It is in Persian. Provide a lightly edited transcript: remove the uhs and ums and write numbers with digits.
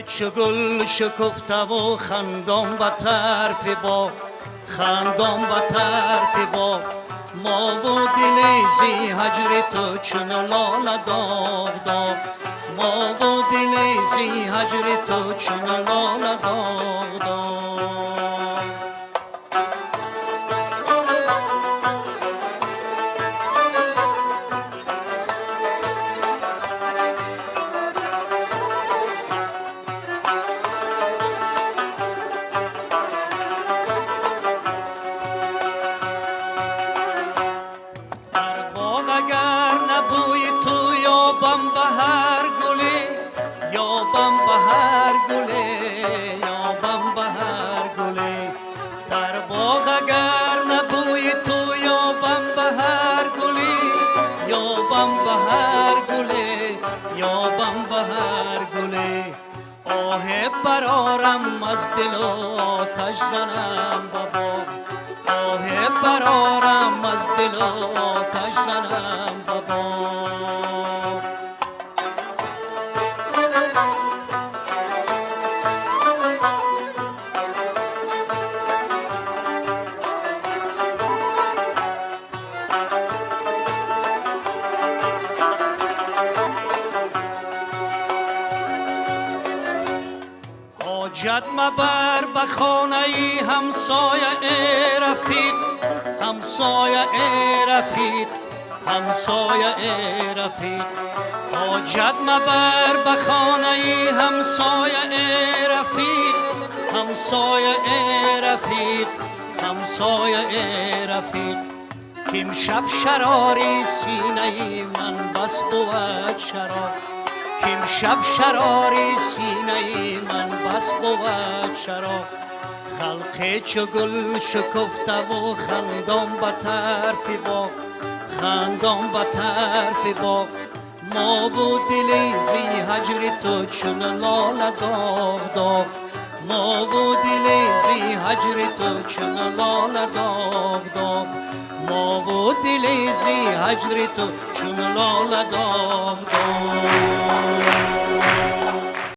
چو گل شکفته و خندان به طرف باغ، خندان به طرف باغ. ما و دل زی هجر تو چون لاله داغ داغ، ما و دل زی هجر تو چون لاله داغ داغ. برارم از دل آتش زنم بابا، آه برارم از دل آتش زنم بابا. حاجت مبر به خانه همسایه ای رفیق، همسایه ای رفیق، همسایه ای رفیق. حاجت مبر به خانه همسایه ای رفیق، همسایه ای رفیق، همسایه ای رفیق. که امشب شراری سینه من بس بود شرار، که امشب شراری سینه من بس بود شرار. خلق چو گل شکفته و خندان به طرف باغ، خندان به طرف باغ. ما و دل زی هجر تو چون لاله داغ داغ، ما و دل زی هجر تو چون لاله داغ داغ، ما و دل زی هجر تو چون لاله داغ داغ.